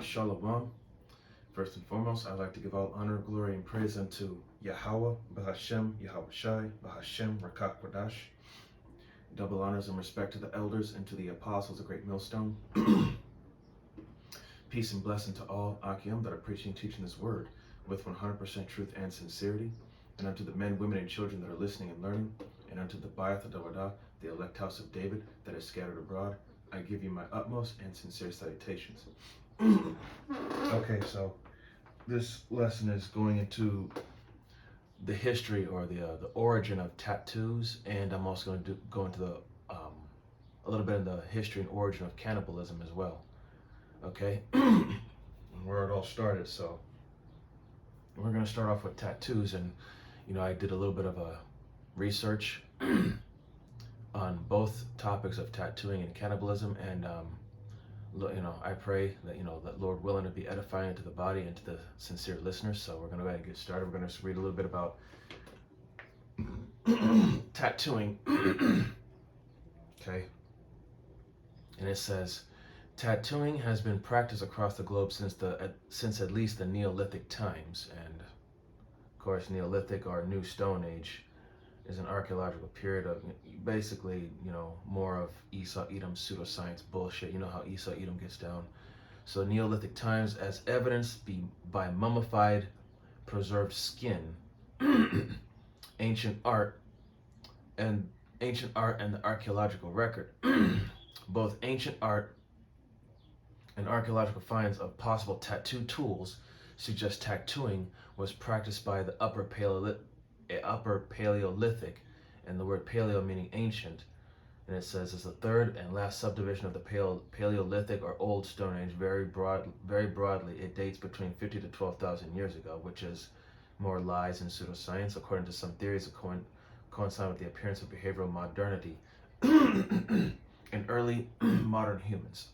Shalom. First and foremost, I'd like to give all honor, glory, and praise unto Yahweh, Bahashem, Yahweh Shai, Bahashem, Rakak Kwadash. Double honors and respect to the elders and to the apostles of Great Millstone. Peace and blessing to all Akim that are preaching and teaching this word with 100% truth and sincerity, and unto the men, women, and children that are listening and learning, and unto the Bayath Adawada, the elect house of David that is scattered abroad. I give you my utmost and sincere salutations. Okay, so this lesson is going into the history or the origin of tattoos, and I'm also going to go into the a little bit of the history and origin of cannibalism as well. Okay, where it all started. So we're going to start off with tattoos, and I did a little bit of a research on both topics of tattooing and cannibalism, and I pray that that Lord willing to be edifying to the body and to the sincere listeners. So we're going to go ahead and get started. We're going to read a little bit about tattooing. Okay, and it says, tattooing has been practiced across the globe since at least the Neolithic times, and of course Neolithic or New Stone Age is an archaeological period of basically, more of Esau Edom pseudoscience bullshit. You know how Esau Edom gets down. So Neolithic times, as evidenced by mummified, preserved skin, ancient art, and the archaeological record. Both ancient art and archaeological finds of possible tattoo tools suggest tattooing was practiced by the Upper Paleolithic, and the word paleo meaning ancient, and it says it's the third and last subdivision of the Paleolithic or Old Stone Age. Very broadly, it dates between 50 to 12,000 years ago, which is more lies and pseudoscience, according to some theories that coincide with the appearance of behavioral modernity in early modern humans.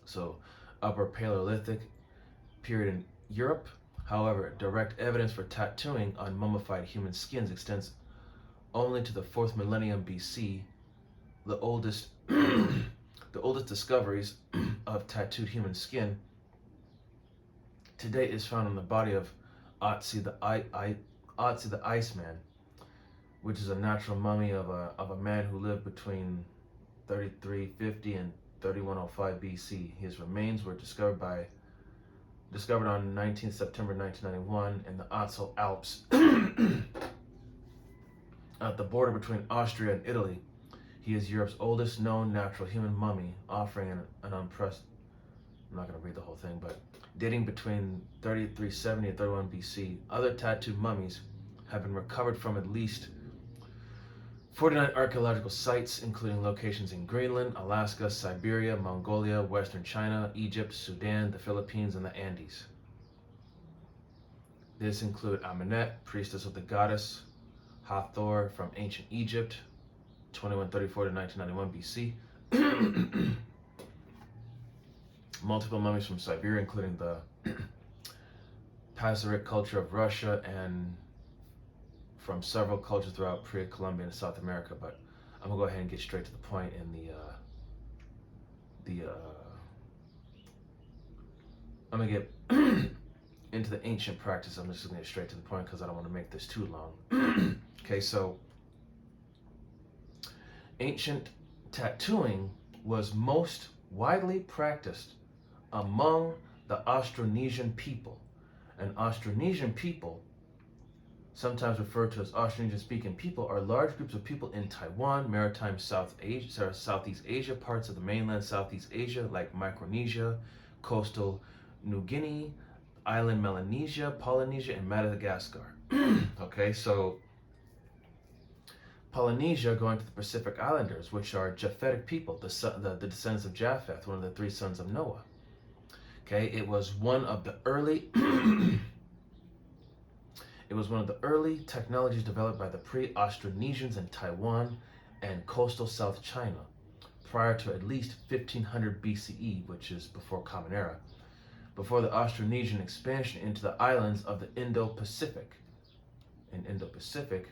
So, Upper Paleolithic period in Europe. However, direct evidence for tattooing on mummified human skins extends only to the 4th millennium BC. The oldest discoveries of tattooed human skin to date is found on the body of Otzi the Iceman, which is a natural mummy of a man who lived between 3350 and 3105 BC. His remains were discovered on 19th September 1991 in the Otzo Alps at the border between Austria and Italy. He is Europe's oldest known natural human mummy, offering an unprecedented, I'm not going to read the whole thing, but dating between 3370 and 31 BC. Other tattooed mummies have been recovered from at least 49 archaeological sites, including locations in Greenland, Alaska, Siberia, Mongolia, Western China, Egypt, Sudan, the Philippines, and the Andes. This include Amenet, priestess of the goddess Hathor from ancient Egypt, 2134 to 1991 BC. Multiple mummies from Siberia, including the Pazyryk culture of Russia, and from several cultures throughout pre-Columbian and South America. But I'm gonna go ahead and get straight to the point in I'm gonna get into the ancient practice. I'm just gonna get straight to the point because I don't want to make this too long. Okay, so ancient tattooing was most widely practiced among the Austronesian people. And Austronesian people, sometimes referred to as Austronesian-speaking people, are large groups of people in Taiwan, maritime Southeast Asia, parts of the mainland Southeast Asia like Micronesia, coastal New Guinea, island Melanesia, Polynesia, and Madagascar. Okay, so Polynesia going to the Pacific Islanders, which are Japhetic people, the descendants of Japheth, one of the 3 sons of Noah. Okay, it was one of the early technologies developed by the pre-Austronesians in Taiwan and coastal South China prior to at least 1500 BCE, which is before Common Era, before the Austronesian expansion into the islands of the Indo-Pacific. And Indo-Pacific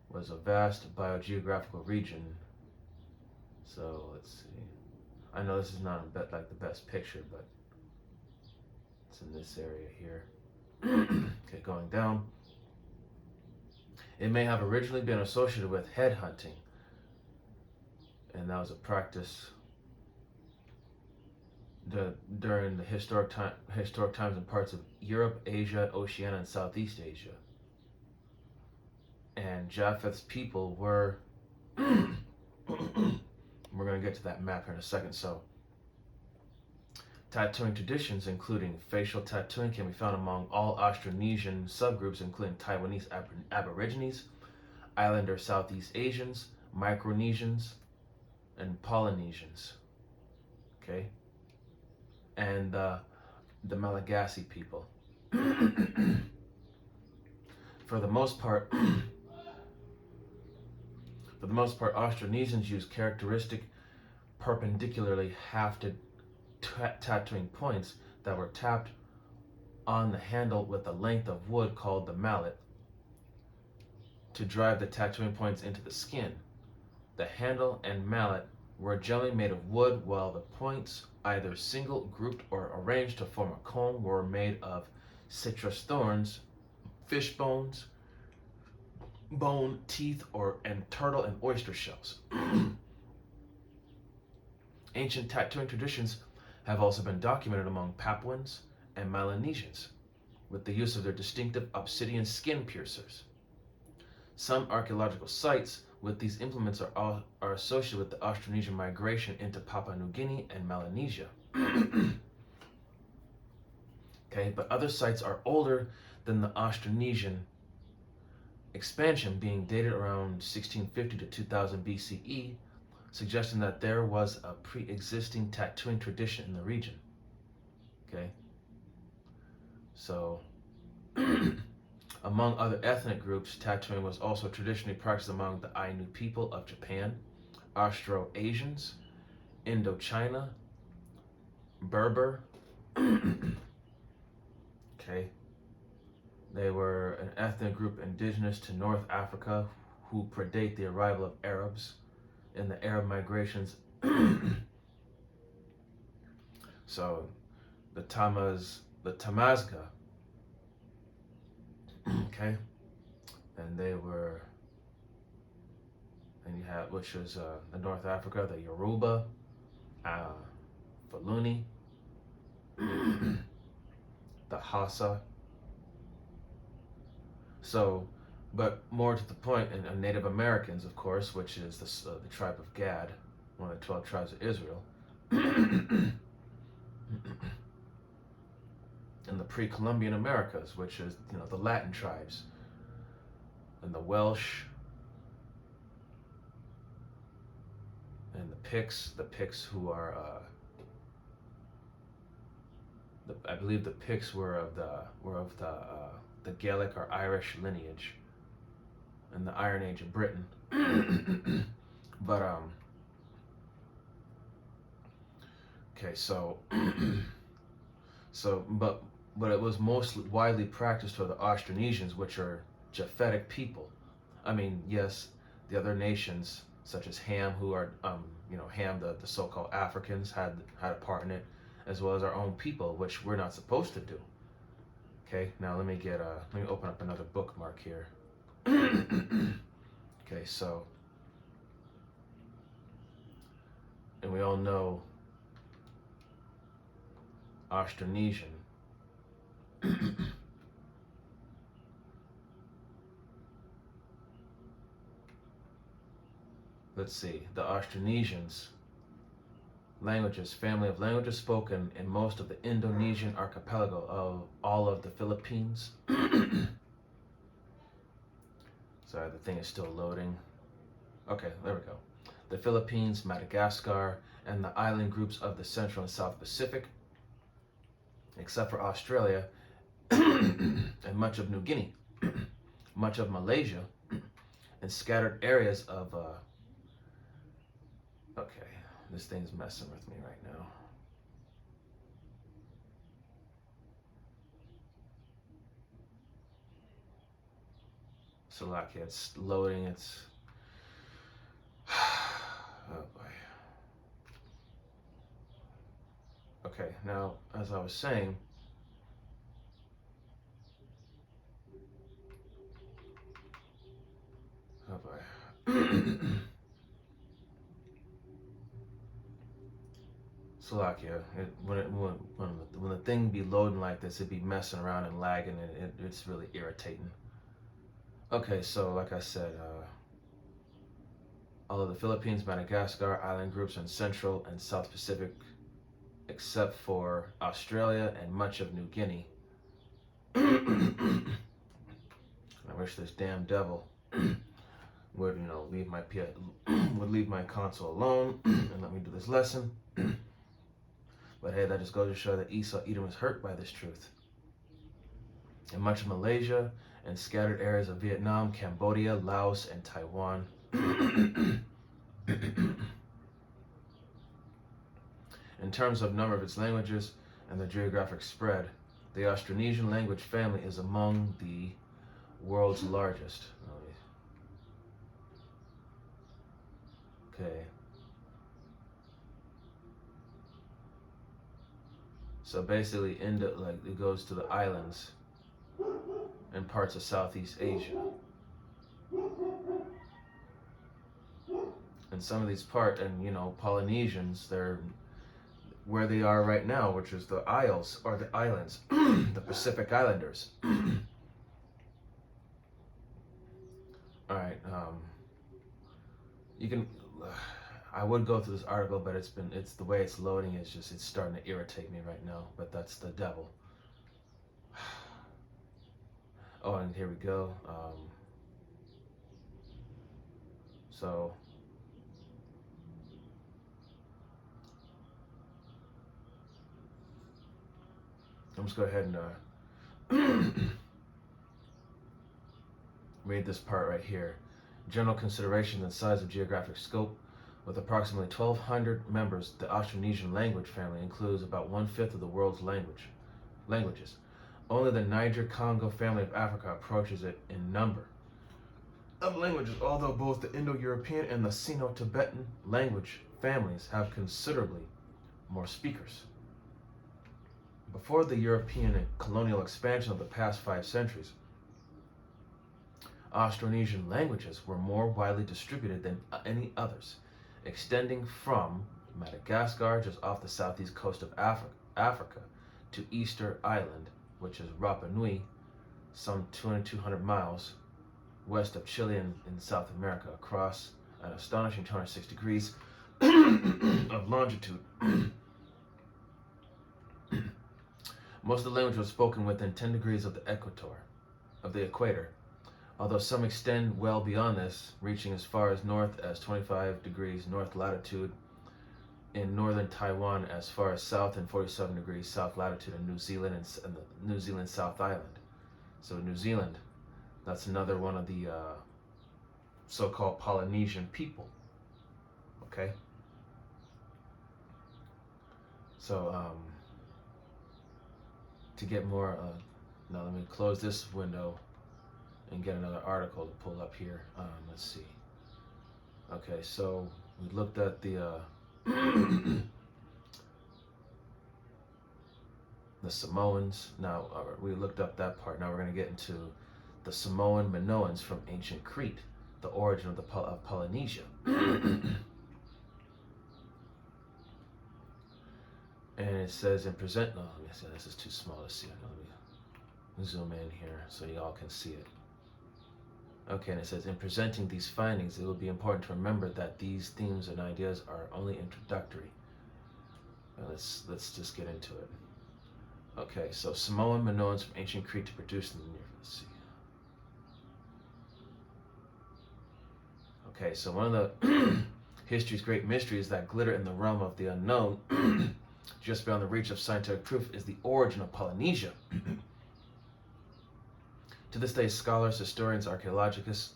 was a vast biogeographical region. So let's see. I know this is not a bit like the best picture, but it's in this area here. Okay, going down. It may have originally been associated with headhunting, and that was a practice during the historic times in parts of Europe, Asia, Oceania, and Southeast Asia. And Japheth's people were. We're going to get to that map here in a second. So, tattooing traditions, including facial tattooing, can be found among all Austronesian subgroups, including Taiwanese Aborigines, Islander Southeast Asians, Micronesians, and Polynesians. Okay, and the Malagasy people. For the most part, Austronesians use characteristic perpendicularly hafted tattooing points that were tapped on the handle with a length of wood called the mallet to drive the tattooing points into the skin. The handle and mallet were generally made of wood, while the points, either single, grouped, or arranged to form a cone, were made of citrus thorns, fish bones, bone, teeth, and turtle and oyster shells. Ancient tattooing traditions have also been documented among Papuans and Melanesians, with the use of their distinctive obsidian skin piercers. Some archaeological sites with these implements are associated with the Austronesian migration into Papua New Guinea and Melanesia. Okay, but other sites are older than the Austronesian expansion, being dated around 1650 to 2000 BCE, suggesting that there was a pre-existing tattooing tradition in the region. Okay, so among other ethnic groups, tattooing was also traditionally practiced among the Ainu people of Japan, Austroasians, Indochina, Berber. Okay, they were an ethnic group indigenous to North Africa who predate the arrival of Arabs in the Arab migrations. So the Tamazgha, okay, and they were, and you have, which was the North Africa, the Yoruba, Fulani, the Hausa. So, but more to the point, and Native Americans, of course, which is the tribe of Gad, one of the 12 tribes of Israel, and the pre-Columbian Americas, which is, the Latin tribes, and the Welsh, and the Picts who are, I believe the Picts were of the Gaelic or Irish lineage in the Iron Age of Britain. But okay, so but it was most widely practiced for the Austronesians, which are Japhetic people. I mean, yes, the other nations such as Ham, who are Ham, the so-called Africans, had a part in it, as well as our own people, which we're not supposed to do. Okay, now let me open up another bookmark here. Okay, so, and we all know Austronesian. Let's see, the Austronesians languages, family of languages spoken in most of the Indonesian archipelago of all of the Philippines. Sorry, the thing is still loading. Okay, there we go. The Philippines, Madagascar, and the island groups of the Central and South Pacific, except for Australia and much of New Guinea, much of Malaysia, and scattered areas of okay, this thing's messing with me right now. Slovakia, it's loading, it's oh boy. Okay, now, as I was saying, have I? Slovakia, when the thing be loading like this, it be messing around and lagging, and it's really irritating. Okay, so like I said, all of the Philippines, Madagascar, island groups in Central and South Pacific, except for Australia and much of New Guinea. I wish this damn devil would, leave my would leave my console alone and let me do this lesson. But hey, that just goes to show that Esau Edom was hurt by this truth. In much of Malaysia and scattered areas of Vietnam, Cambodia, Laos, and Taiwan. In terms of number of its languages and their geographic spread, the Austronesian language family is among the world's largest. Okay. So basically, it goes to the islands and parts of Southeast Asia. And some of these Polynesians, they're where they are right now, which is the Isles, or the islands, the Pacific Islanders. All right, you can, I would go through this article, but it's the way it's loading is just, it's starting to irritate me right now, but that's the devil. Oh, and here we go. So, I'm just go ahead and read this part right here. General consideration and size of geographic scope. With approximately 1,200 members, the Austronesian language family includes about 1/5 of the world's languages. Only the Niger-Congo family of Africa approaches it in number of languages, although both the Indo-European and the Sino-Tibetan language families have considerably more speakers. Before the European and colonial expansion of the past 5 centuries, Austronesian languages were more widely distributed than any others, extending from Madagascar, just off the southeast coast of Africa, to Easter Island, which is Rapa Nui, some 200 miles west of Chile in South America, across an astonishing 206 degrees of longitude. Most of the language was spoken within 10 degrees of the equator, although some extend well beyond this, reaching as far as north as 25 degrees north latitude in northern Taiwan, as far as south and 47 degrees south latitude in New Zealand and the New Zealand South Island. So New Zealand, that's another one of the so-called Polynesian people. Okay? So, to get more, now let me close this window and get another article to pull up here. Let's see. Okay, so we looked at the the Samoans. Now we looked up that part. Now we're going to get into the Samoan Minoans from ancient Crete, the origin of Polynesia. And it says let me see, this is too small to see. Let me zoom in here so y'all can see it. Okay, and it says, in presenting these findings, it will be important to remember that these themes and ideas are only introductory. Now let's just get into it. Okay, so Samoan Minoans from ancient Crete to produce in the near. Let's see. Okay, so one of the history's great mysteries that glitter in the realm of the unknown, just beyond the reach of scientific proof, is the origin of Polynesia. To this day, scholars, historians, archaeologists,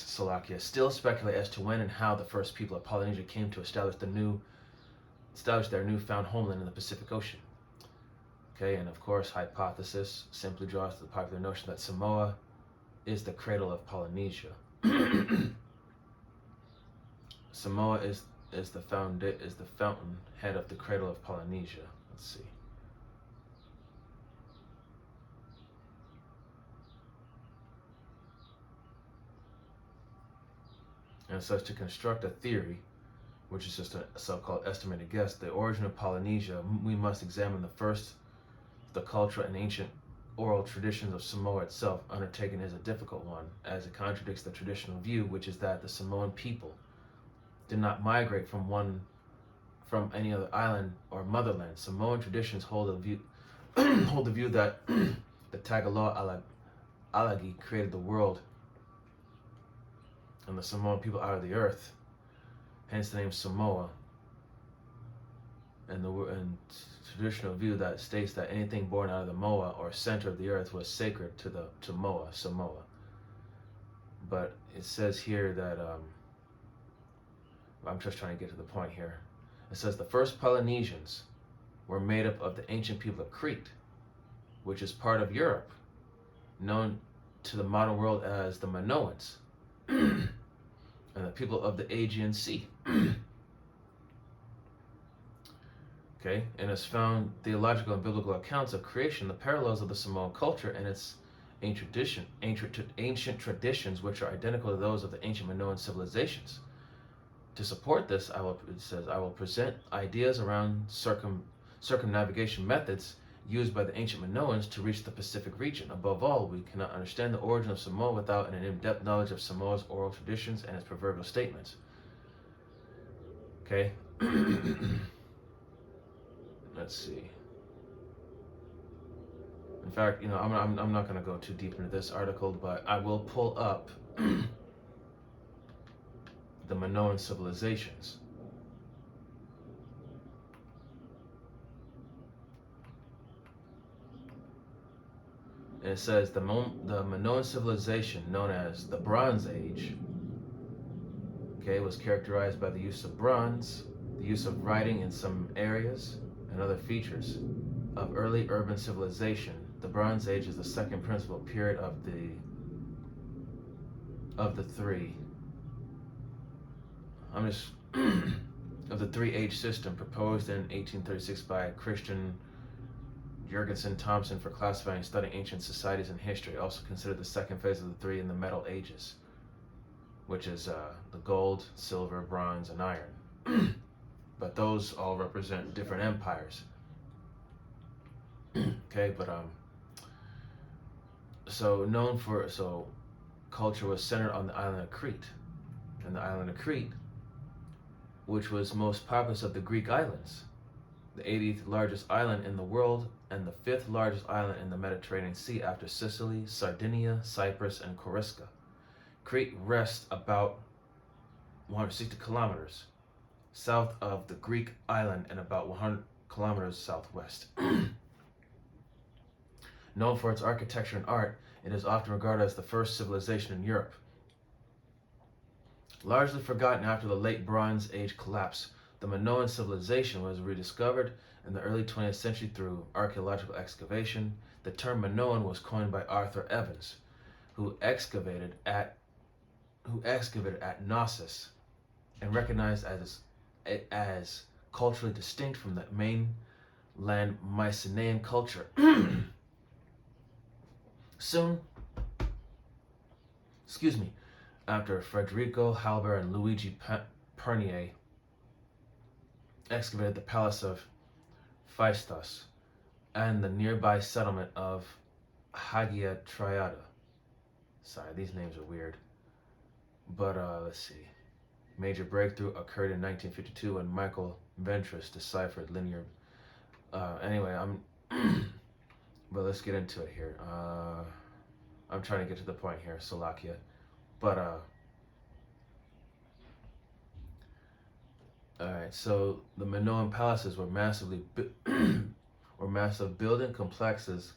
Slovakia, still speculate as to when and how the first people of Polynesia came to establish their newfound homeland in the Pacific Ocean. Okay, and of course, hypothesis simply draws to the popular notion that Samoa is the cradle of Polynesia. Samoa is the fountain head of the cradle of Polynesia. Let's see. And such to construct a theory, which is just a so-called estimated guess, the origin of Polynesia, we must examine the cultural and ancient oral traditions of Samoa itself. Undertaken is a difficult one, as it contradicts the traditional view, which is that the Samoan people did not migrate from any other island or motherland. Samoan traditions hold the view that the Tagaloa Alagi created the world and the Samoan people out of the earth, hence the name Samoa. And traditional view that states that anything born out of the moa or center of the earth was sacred to moa, Samoa. But it says here that I'm just trying to get to the point here. It says the first Polynesians were made up of the ancient people of Crete, which is part of Europe, known to the modern world as the Minoans, and the people of the Aegean Sea. Okay, and has found theological and biblical accounts of creation, the parallels of the Samoan culture and its ancient traditions, which are identical to those of the ancient Minoan civilizations. To support this, I will present ideas around circumnavigation methods used by the ancient Minoans to reach the Pacific region. Above all, we cannot understand the origin of Samoa without an in-depth knowledge of Samoa's oral traditions and its proverbial statements. Okay. Let's see. In fact, I'm not going to go too deep into this article, but I will pull up the Minoan civilizations. And it says the Minoan civilization, known as the Bronze Age, okay, was characterized by the use of bronze, the use of writing in some areas, and other features of early urban civilization. The Bronze Age is the second principal period of the three. Of the three-age system proposed in 1836 by Christian Jurgensen Thompson for classifying and studying ancient societies and history. Also considered the second phase of the three in the Metal Ages, which is the gold, silver, bronze, and iron. But those all represent different empires. Okay, but so culture was centered on the island of Crete. And the island of Crete, which was most populous of the Greek islands, the 80th largest island in the world and the 5th largest island in the Mediterranean Sea after Sicily, Sardinia, Cyprus, and Corsica. Crete rests about 160 kilometers south of the Greek island and about 100 kilometers southwest. Known for its architecture and art, it is often regarded as the first civilization in Europe. Largely forgotten after the late Bronze Age collapse, the Minoan civilization was rediscovered in the early 20th century through archaeological excavation. The term Minoan was coined by Arthur Evans, who excavated at Knossos and recognized as culturally distinct from the mainland Mycenaean culture. Soon, after Federico Halber and Luigi Pernier excavated the palace of Phaistos and the nearby settlement of Hagia Triada. Sorry, these names are weird. But let's see. Major breakthrough occurred in 1952 when Michael Ventris deciphered linear. Anyway, but let's get into it here. I'm trying to get to the point here, Salakia. But all right. So the Minoan palaces were massive building complexes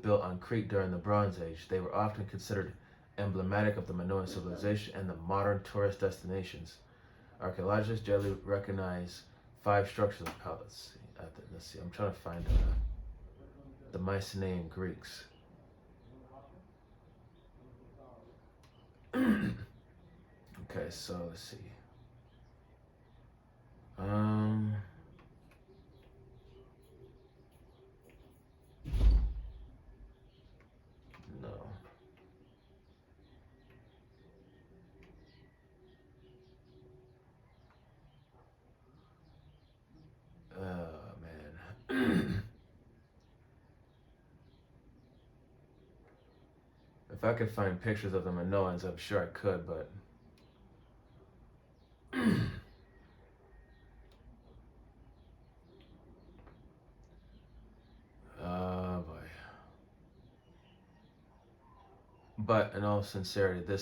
built on Crete during the Bronze Age. They were often considered emblematic of the Minoan civilization and the modern tourist destinations. Archaeologists generally recognize 5 structures of palaces. Let's see. I'm trying to find the Mycenaean Greeks. Okay, so let's see. If I could find pictures of the Minoans, I'm sure I could, but oh boy. But in all sincerity, the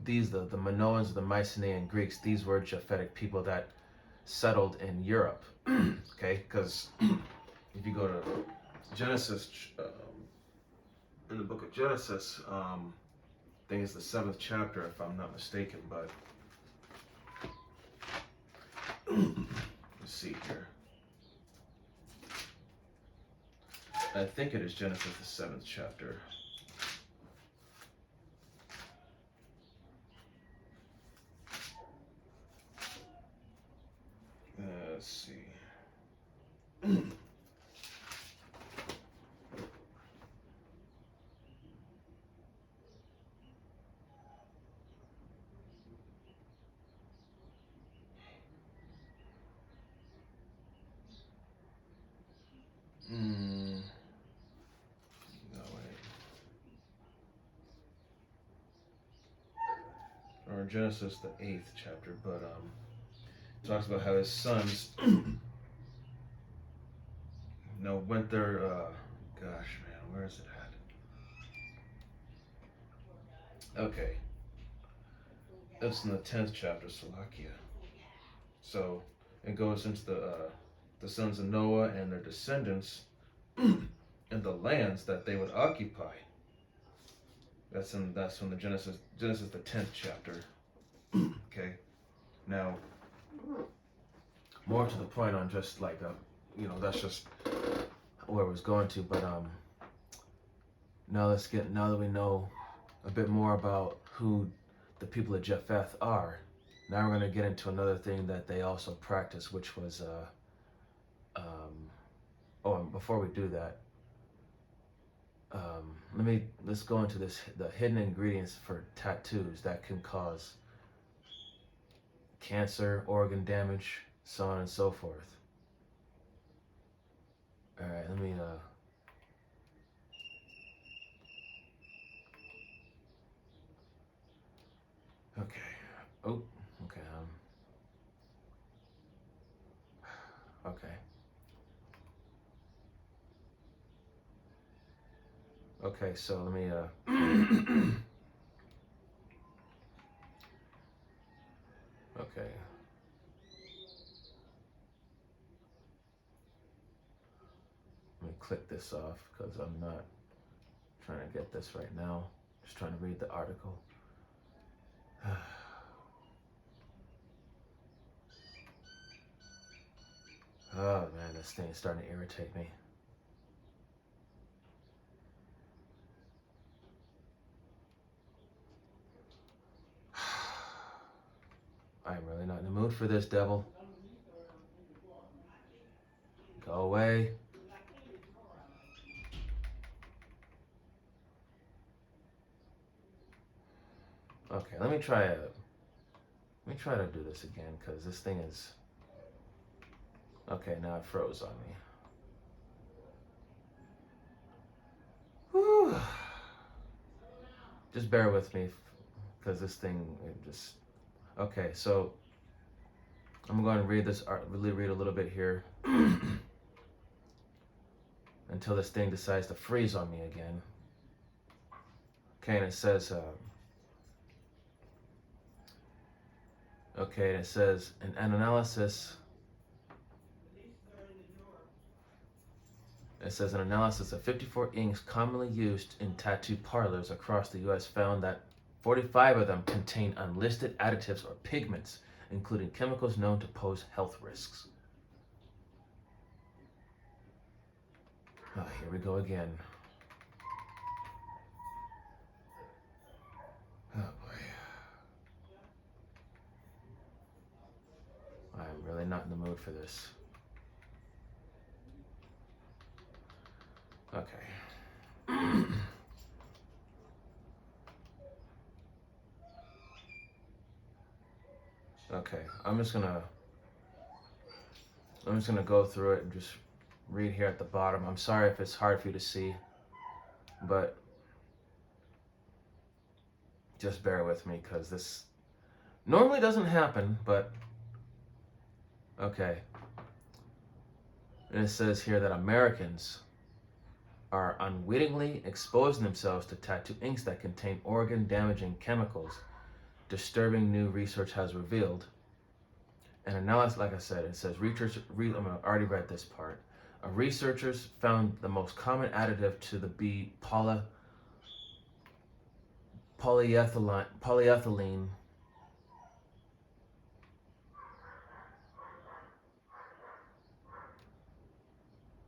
Minoans, the Mycenaean Greeks. These were Japhetic people that settled in Europe. Okay, because if you go to Genesis, in the book of Genesis, I think it's the 7th chapter, if I'm not mistaken. But let's see here. I think it is Genesis, the 7th chapter. Let's see. No, wait. Or Genesis, the 8th chapter, but talks about how his sons, went there. Gosh, man, where is it at? Okay, that's in the 10th chapter, Slovakia. So it goes into the sons of Noah and their descendants and the lands that they would occupy. That's from the Genesis the 10th chapter. Okay, now more to the point on just like that's just where I was going to. But now that we know a bit more about who the people of Japheth are, now we're going to get into another thing that they also practice, which was and before we do that, let's go into the hidden ingredients for tattoos that can cause cancer, organ damage, so on and so forth. All right, let me okay. Oh, okay. Okay. Okay, so let me okay. Let me click this off because I'm not trying to get this right now. Just trying to read the article. Oh man, this thing is starting to irritate me. I am really not in the mood for this, devil. Go away. Okay, let me try to do this again because this thing is okay. Now it froze on me. Whew. Just bear with me because this thing just okay. So I'm going to read a little bit here until this thing decides to freeze on me again. Okay, and it says an analysis. It says an analysis of 54 inks commonly used in tattoo parlors across the U.S. found that 45 of them contain unlisted additives or pigments, including chemicals known to pose health risks. Oh, here we go again. Oh boy. I'm really not in the mood for this. Okay. Okay, I'm just gonna go through it and just read here at the bottom. I'm sorry if it's hard for you to see, but just bear with me because this normally doesn't happen, but okay. And it says here that Americans are unwittingly exposing themselves to tattoo inks that contain organ-damaging chemicals, disturbing new research has revealed. And now, like I said, it says I already read this part. Researchers found the most common additive to the be polyethylene.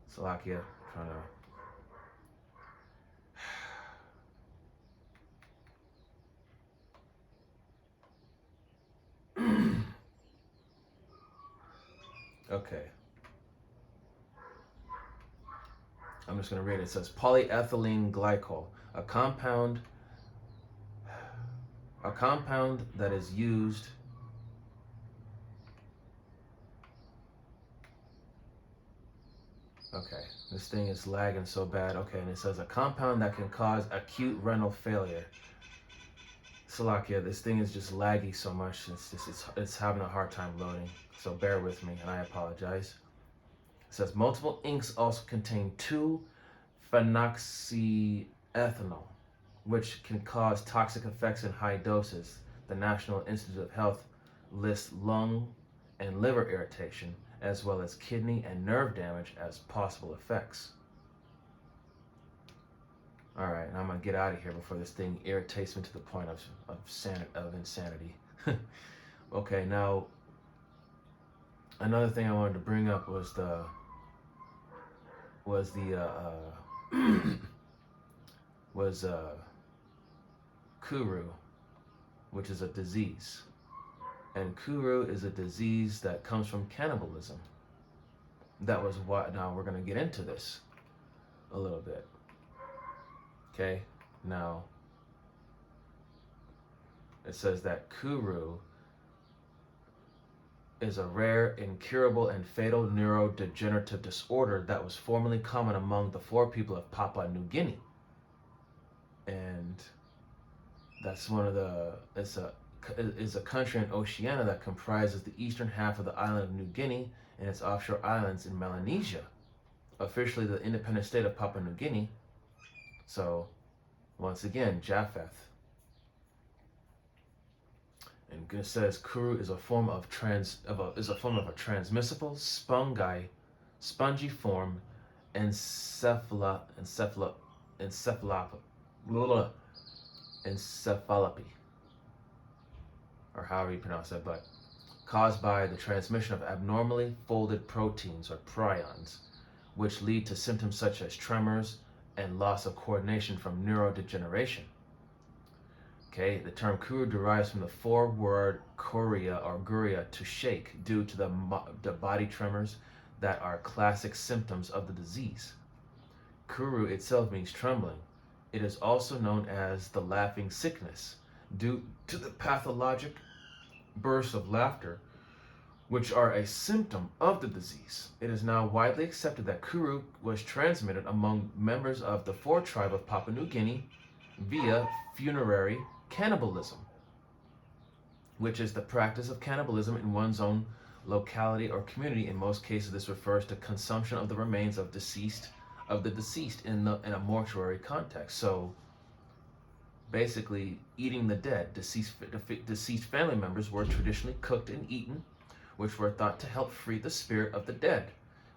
Slovakia, trying to. Okay. I'm just going to read it. It says polyethylene glycol, a compound that is used Okay, this thing is lagging so bad. Okay, and it says a compound that can cause acute renal failure. Slovakia, this thing is just laggy so much. It's having a hard time loading. So bear with me, and I apologize. It says multiple inks also contain 2-phenoxyethanol, which can cause toxic effects in high doses. The National Institute of Health lists lung and liver irritation, as well as kidney and nerve damage as possible effects. All right, and I'm gonna get out of here before this thing irritates me to the point of insanity. Okay, now another thing I wanted to bring up was the Kuru, which is a disease. And Kuru is a disease that comes from cannibalism. That was what, now we're going to get into this a little bit. Okay, now it says that Kuru is a rare, incurable, and fatal neurodegenerative disorder that was formerly common among the 4 people of Papua New Guinea. And that's one of the, is a country in Oceania that comprises the eastern half of the island of New Guinea and its offshore islands in Melanesia, officially the independent state of Papua New Guinea. So, once again, Japheth. And it says Kuru is a form of a transmissible spongiform encephalopathy, or however you pronounce that, but caused by the transmission of abnormally folded proteins or prions, which lead to symptoms such as tremors and loss of coordination from neurodegeneration. Okay, the term Kuru derives from the 4-word Korea or Guria, to shake, due to the body tremors that are classic symptoms of the disease. Kuru itself means trembling. It is also known as the laughing sickness, due to the pathologic bursts of laughter, which are a symptom of the disease. It is now widely accepted that Kuru was transmitted among members of the 4 tribe of Papua New Guinea via funerary cannibalism, which is the practice of cannibalism in one's own locality or community. In most cases, this refers to consumption of the remains of the deceased in a mortuary context. So basically, eating the dead. Deceased family members were traditionally cooked and eaten, which were thought to help free the spirit of the dead.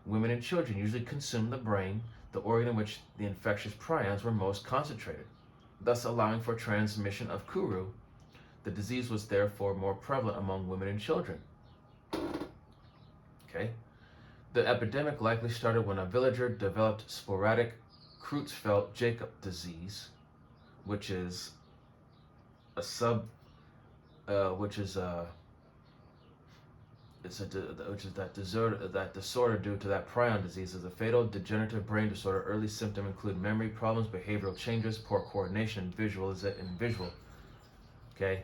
Women and children usually consumed the brain, the organ in which the infectious prions were most concentrated, thus allowing for transmission of Kuru. The disease was therefore more prevalent among women and children. Okay. The epidemic likely started when a villager developed sporadic Creutzfeldt-Jakob disease, which is that disorder due to that prion disease is a fatal degenerative brain disorder. Early symptoms include memory problems, behavioral changes, poor coordination, and visual. Okay,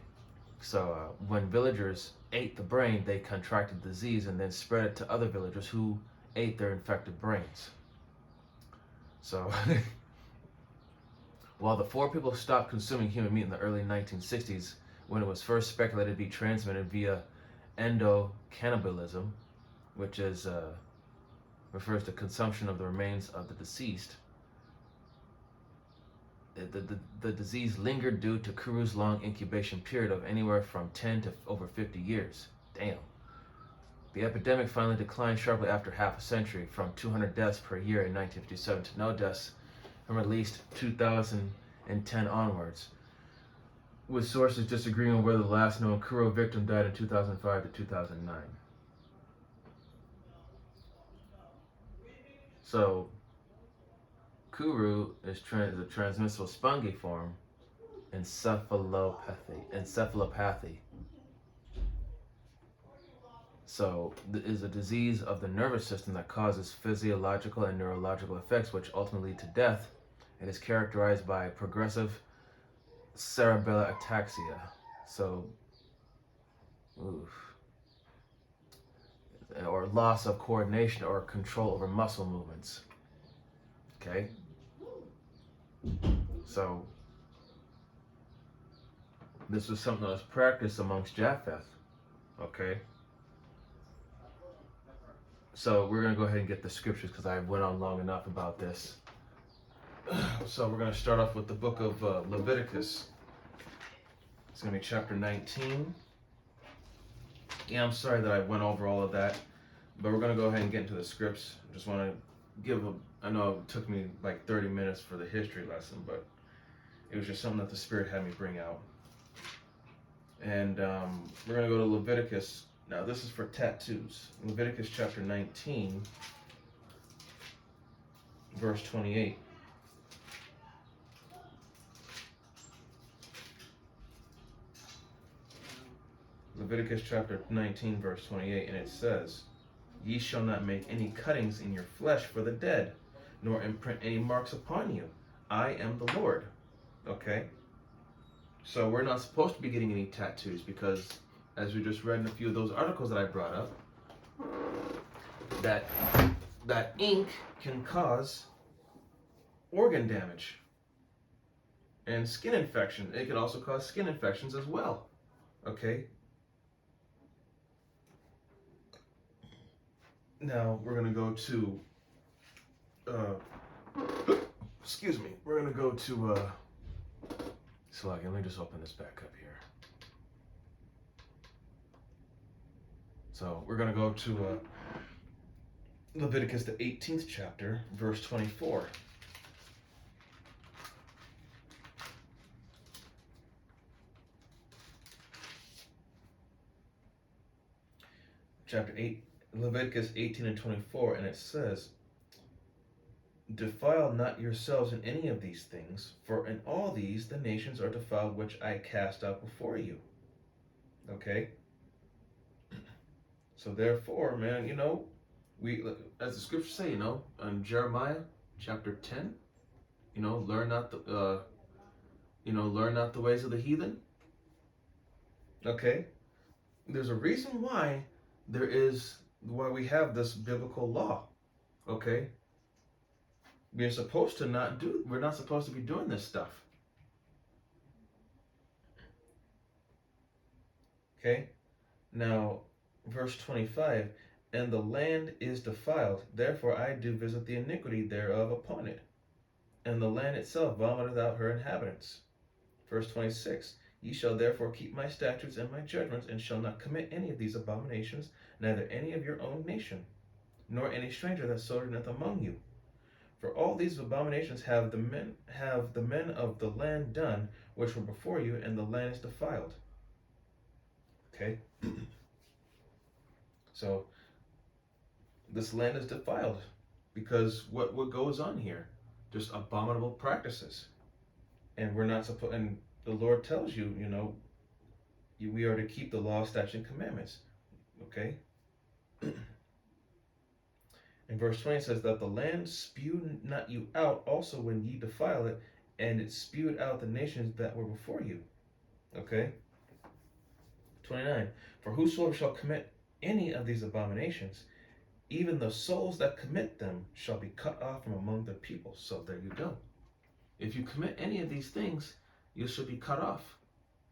so when villagers ate the brain, they contracted the disease and then spread it to other villagers who ate their infected brains. So While the four people stopped consuming human meat in the early 1960s, when it was first speculated to be transmitted via endo-cannibalism, which is refers to consumption of the remains of the deceased, the disease lingered due to Kuru's long incubation period of anywhere from 10 to over 50 years. Damn. The epidemic finally declined sharply after half a century, from 200 deaths per year in 1957 to no deaths from at least 2010 onwards, with sources disagreeing on whether the last known Kuro victim died in 2005 to 2009. So, Kuru is a transmissible spongiform encephalopathy. So, is a disease of the nervous system that causes physiological and neurological effects which ultimately lead to death. It is characterized by progressive cerebellar ataxia. So, or loss of coordination or control over muscle movements. Okay? So, this was something that was practiced amongst Japheth. Okay? So, we're going to go ahead and get the scriptures because I went on long enough about this. So, we're going to start off with the book of Leviticus. It's going to be chapter 19. Yeah, I'm sorry that I went over all of that, but we're going to go ahead and get into the scripts. I just want to I know it took me like 30 minutes for the history lesson, but it was just something that the Spirit had me bring out. And we're going to go to Leviticus. Now, this is for tattoos. Leviticus chapter 19, verse 28. Leviticus chapter 19, verse 28, and it says, "Ye shall not make any cuttings in your flesh for the dead, nor imprint any marks upon you. I am the Lord." Okay? So we're not supposed to be getting any tattoos because, as we just read in a few of those articles that I brought up, that ink can cause organ damage and skin infection. It can also cause skin infections as well. Okay? Now we're going to go to, excuse me, we're going to go to, so let me just open this back up here. So we're going to go to Leviticus, the 18th chapter, verse 24. Chapter 8. Leviticus 18 and 24, and it says, "Defile not yourselves in any of these things, for in all these the nations are defiled which I cast out before you." Okay? So therefore, man, we, as the scriptures say, in Jeremiah chapter 10, learn not the ways of the heathen. Okay? There's a reason why we have this biblical law. Okay? We're not supposed to be doing this stuff. Okay? Now, verse 25, "And the land is defiled, therefore I do visit the iniquity thereof upon it, and the land itself vomiteth out her inhabitants." Verse 26, "Ye shall therefore keep my statutes and my judgments, and shall not commit any of these abominations, neither any of your own nation, nor any stranger that sojourneth among you. For all these abominations have the men of the land done, which were before you, and the land is defiled." Okay? So, this land is defiled because what goes on here? Just abominable practices. And we're not supposed, and the Lord tells you, we are to keep the law, statutes, and commandments. Okay? In verse 20 it says that the land spewed not you out also when ye defile it, and it spewed out the nations that were before you. Okay? 29, "For whosoever shall commit any of these abominations, even the souls that commit them shall be cut off from among the people." So there you go. If you commit any of these things, you should be cut off,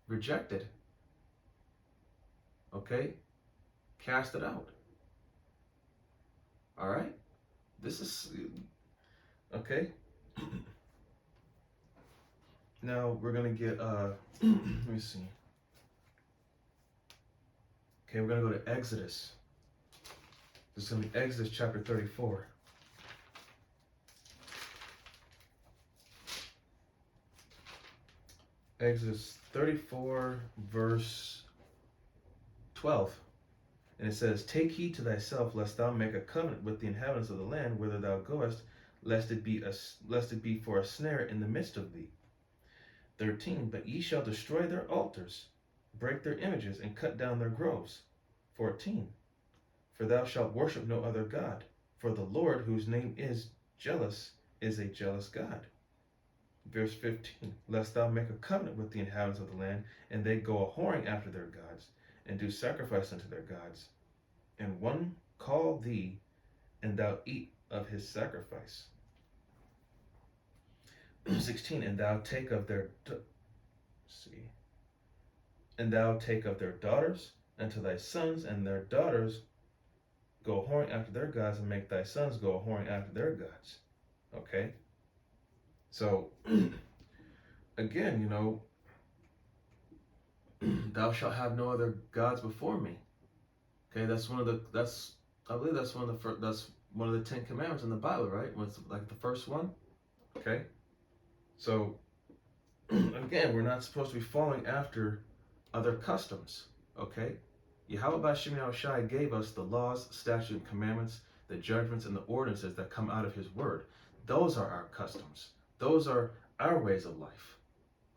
rejected, okay? Cast it out. All right? This is, okay? Now we're going to get, let me see. Okay, we're going to go to Exodus. This is going to be Exodus chapter 34. Exodus 34, verse 12. And it says, "Take heed to thyself, lest thou make a covenant with the inhabitants of the land whither thou goest, lest it be for a snare in the midst of thee." 13. "But ye shall destroy their altars, break their images, and cut down their groves." 14. "For thou shalt worship no other God, for the Lord, whose name is jealous, is a jealous God." Verse 15. "Lest thou make a covenant with the inhabitants of the land, and they go a-whoring after their gods, and do sacrifice unto their gods, and one call thee, and thou eat of his sacrifice." 16. "And thou take of their daughters unto thy sons, and their daughters go a-whoring after their gods, and make thy sons go a-whoring after their gods." Okay? So, again, thou shalt have no other gods before me. Okay, I believe that's one of the 10 Commandments in the Bible, right? It's like the first one. Okay, so again, we're not supposed to be following after other customs. Okay, Yahweh B'Shem Yahushai gave us the laws, statutes, and commandments, the judgments, and the ordinances that come out of His Word. Those are our customs. Those are our ways of life.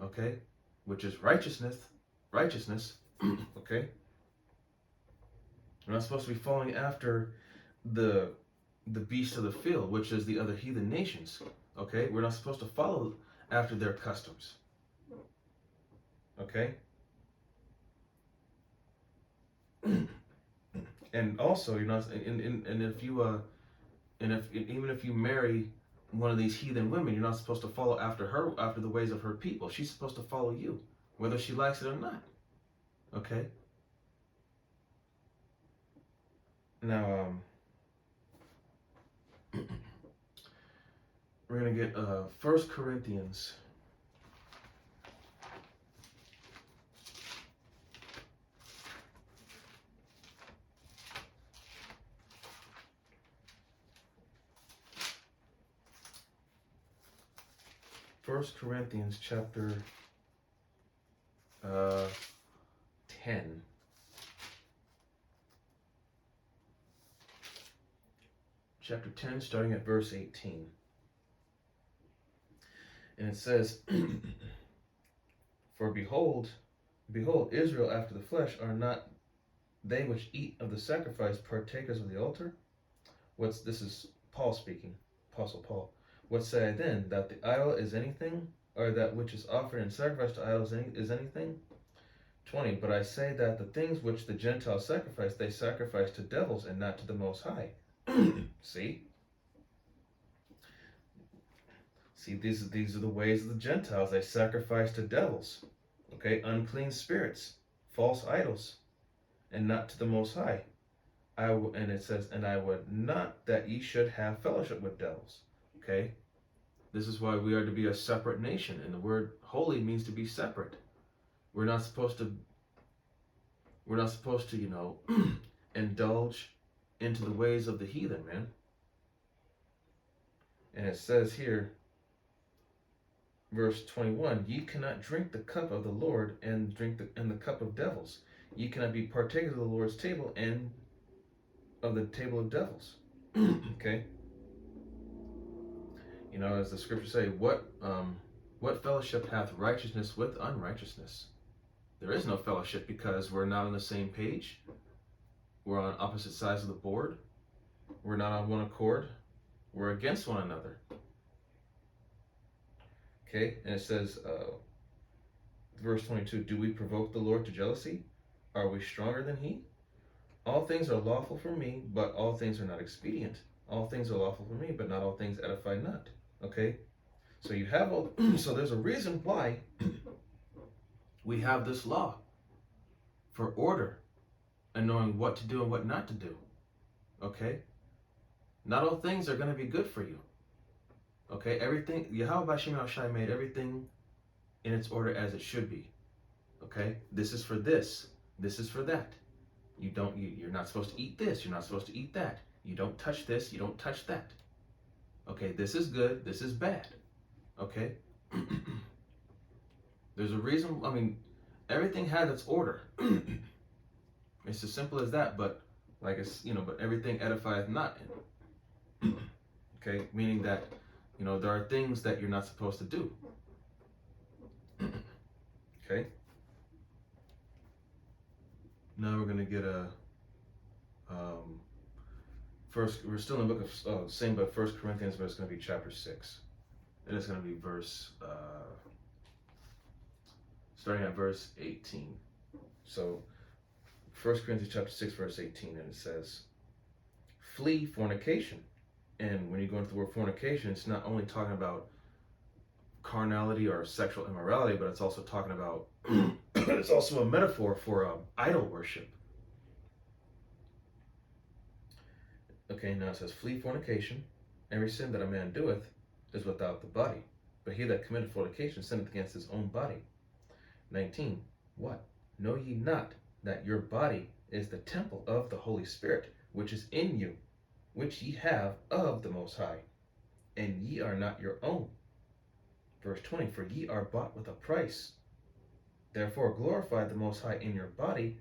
Okay, which is righteousness. Okay, we're not supposed to be following after the beast of the field, which is the other heathen nations. Okay, we're not supposed to follow after their customs. Okay, and also you're not, and if you even if you marry one of these heathen women, you're not supposed to follow after the ways of her people. She's supposed to follow you, whether she likes it or not. Okay. Now, we're going to get 1 Corinthians. First Corinthians chapter 10. Chapter 10, starting at verse 18. And it says, "For behold, Israel after the flesh, are not they which eat of the sacrifice partakers of the altar?" This is Paul speaking, Apostle Paul. "What say I then? That the idol is anything, or that which is offered in sacrifice to idols is anything?" 20. "But I say that the things which the Gentiles sacrifice, they sacrifice to devils and not to the Most High." See, these are the ways of the Gentiles. They sacrifice to devils, okay, unclean spirits, false idols, and not to the Most High. And it says, "And I would not that ye should have fellowship with devils." Okay, this is why we are to be a separate nation, and the word holy means to be separate. We're not supposed to, indulge into the ways of the heathen, man. And it says here, verse 21, "Ye cannot drink the cup of the Lord and drink the cup of devils. Ye cannot be partakers of the Lord's table and of the table of devils." Okay, as the scriptures say, what fellowship hath righteousness with unrighteousness? There is no fellowship, because we're not on the same page. We're on opposite sides of the board. We're not on one accord. We're against one another. Okay, and it says, verse 22, "Do we provoke the Lord to jealousy? Are we stronger than He? All things are lawful for me, but all things are not expedient. All things are lawful for me, but not all things edify not." Okay, So you have all. So there's a reason why we have this law for order and knowing what to do and what not to do. Okay? Not all things are going to be good for you. Okay? Everything, Yahweh Bashim Shai made everything in its order as it should be. Okay? This is for this. This is for that. You're not supposed to eat this. You're not supposed to eat that. You don't touch this. You don't touch that. Okay? This is good. This is bad. Okay? There's a reason. I mean, everything has its order. It's as simple as that, but like it's, but everything edifieth not. Okay, meaning that, there are things that you're not supposed to do. Okay. Now we're gonna get a first. We're still in the book of same book, 1 Corinthians, but it's gonna be chapter 6, and it's gonna be verse starting at verse 18. So 1 Corinthians chapter 6, verse 18, and it says, flee fornication. And when you go into the word fornication, it's not only talking about carnality or sexual immorality, but it's also talking about, it's also a metaphor for idol worship. Okay, now it says, flee fornication. Every sin that a man doeth is without the body, but he that committeth fornication sinneth against his own body. 19, what? Know ye not that your body is the temple of the Holy Spirit, which is in you, which ye have of the Most High, and ye are not your own. Verse 20, for ye are bought with a price. Therefore glorify the Most High in your body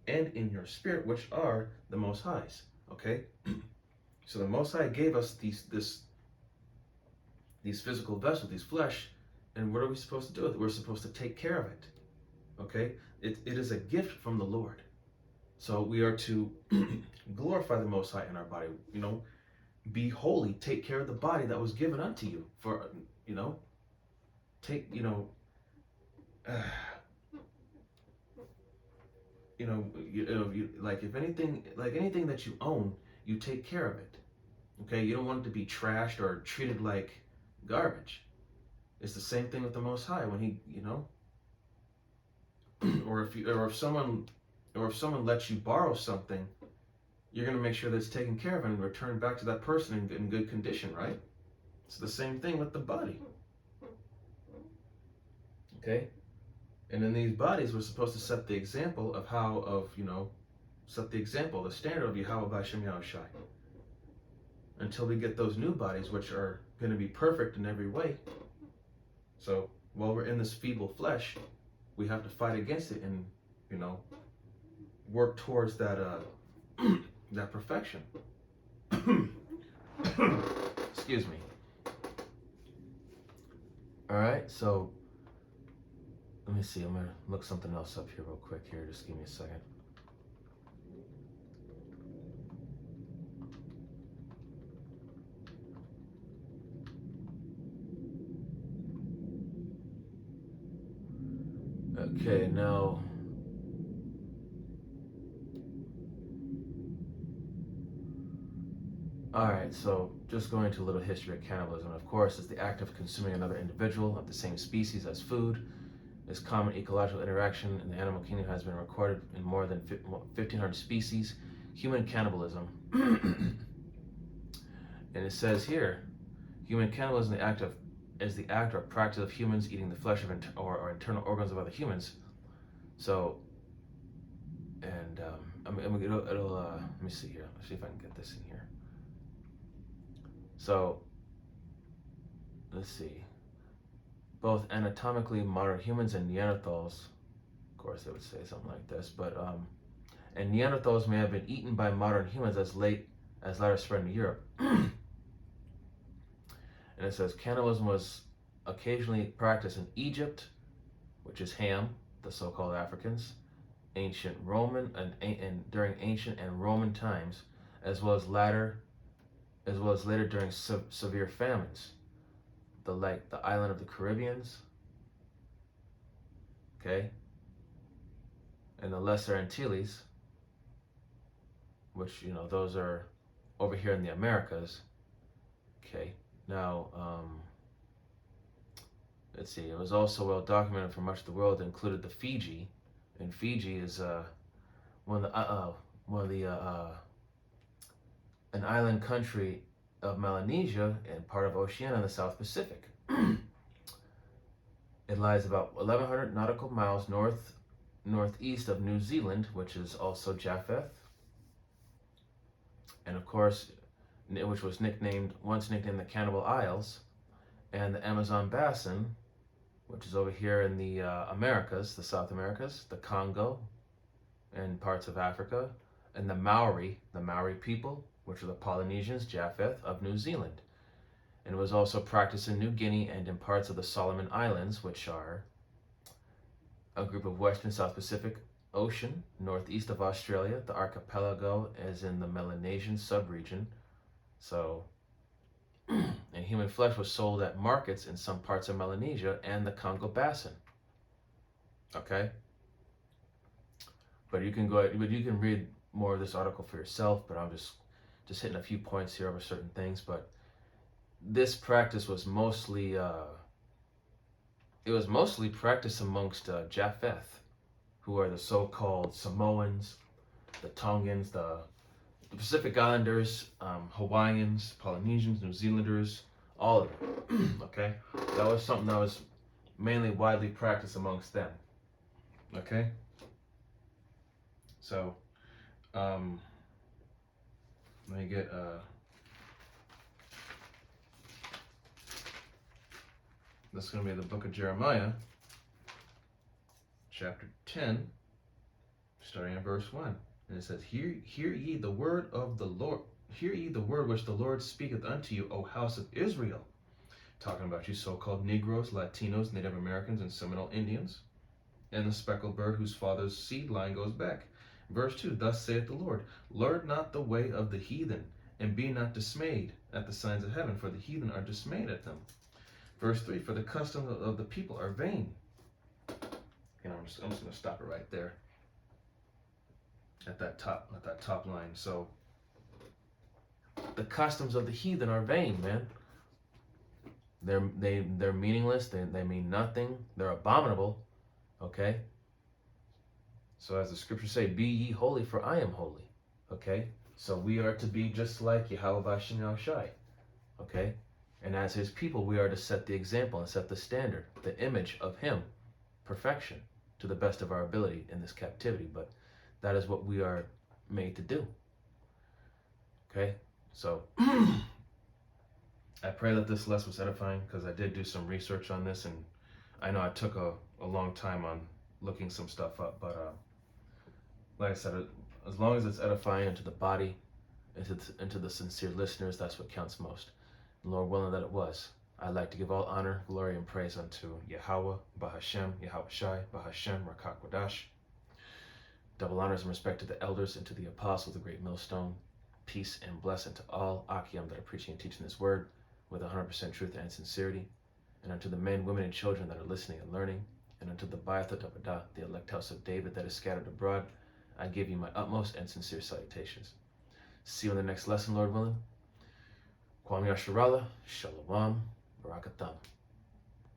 and in your spirit, which are the Most High's. Okay? So the Most High gave us these physical vessels, these flesh, and what are we supposed to do with it? We're supposed to take care of it. Okay? It is a gift from the Lord. So we are to glorify the Most High in our body. Be holy. Take care of the body that was given unto you. For, take, like if anything, like anything that you own, you take care of it. Okay? You don't want it to be trashed or treated like garbage. It's the same thing with the Most High when he, or if someone lets you borrow something, you're going to make sure that it's taken care of and returned back to that person in good condition, right? It's the same thing with the body. Okay? And in these bodies, we're supposed to set the example of set the example, the standard of Yahweh B'Shem Yahushai. Until we get those new bodies, which are going to be perfect in every way. So while we're in this feeble flesh, we have to fight against it and, work towards that that perfection. Excuse me. All right, so let me see. I'm gonna look something else up here real quick. Here, just give me a second. Okay, now. Alright, so just going into a little history of cannibalism. Of course, it's the act of consuming another individual of the same species as food. This common ecological interaction in the animal kingdom has been recorded in more than 1,500 species. Human cannibalism. And it says here, human cannibalism is the act or practice of humans eating the flesh of or internal organs of other humans. So, and let me see here. Let's see if I can get this in here. So, let's see. Both anatomically modern humans and Neanderthals, of course they would say something like this, but and Neanderthals may have been eaten by modern humans as later spread into Europe. And it says cannibalism was occasionally practiced in Egypt, which is Ham, the so-called Africans, ancient Roman and during ancient and Roman times, as well as later during severe famines, the island of the Caribbeans, okay, and the Lesser Antilles, which those are over here in the Americas, okay. Now let's see, it was also well documented for much of the world. It included the Fiji, and Fiji is one of the an island country of Melanesia and part of Oceania in the South Pacific. It lies about 1,100 nautical miles northeast of New Zealand, which is also Japheth, and of course, which was once nicknamed the Cannibal Isles, and the Amazon Basin, which is over here in the Americas, the South Americas, the Congo, and parts of Africa, and the Maori people, which are the Polynesians, Japheth, of New Zealand. And it was also practiced in New Guinea and in parts of the Solomon Islands, which are a group of Western South Pacific Ocean, northeast of Australia. The archipelago is in the Melanesian subregion. So, and human flesh was sold at markets in some parts of Melanesia and the Congo Basin. Okay? But you can read more of this article for yourself, but I'm just hitting a few points here over certain things. But this practice was mostly practiced amongst Japheth, who are the so-called Samoans, the Tongans, the Pacific Islanders, Hawaiians, Polynesians, New Zealanders, all of them. Okay, that was something that was mainly widely practiced amongst them. Okay, so let me get this is going to be the book of Jeremiah, chapter 10, starting at verse 1. And it says, Hear ye the word of the Lord. Hear ye the word which the Lord speaketh unto you, O house of Israel. Talking about you so-called Negroes, Latinos, Native Americans, and Seminole Indians, and the speckled bird whose father's seed line goes back. Verse 2, Thus saith the Lord, Learn not the way of the heathen, and be not dismayed at the signs of heaven, for the heathen are dismayed at them. Verse 3, For the customs of the people are vain. You know, I'm just going to stop it right there at that top line. So the customs of the heathen are vain, man. They're meaningless. They mean nothing. They're abominable. Okay. So as the scriptures say, be ye holy, for I am holy. Okay. So we are to be just like Yahweh B'Shem Yahushai. Okay. And as his people, we are to set the example and set the standard, the image of him, perfection, to the best of our ability in this captivity. But that is what we are made to do. Okay? So, I pray that this lesson was edifying, because I did do some research on this, and I know I took a long time on looking some stuff up, but like I said, as long as it's edifying into the body, into the sincere listeners, that's what counts most. Lord willing that it was. I'd like to give all honor, glory, and praise unto Yahweh, B'Hashem, Yahweh Shai, B'Hashem, Rakak Wadash. Double honors and respect to the elders and to the apostles, the great millstone. Peace and blessing to all Akim that are preaching and teaching this word with 100% truth and sincerity. And unto the men, women, and children that are listening and learning. And unto the Bayatha Davada, the elect house of David that is scattered abroad, I give you my utmost and sincere salutations. See you in the next lesson, Lord willing. Kwame Asherallah, Shalom, Barakatam.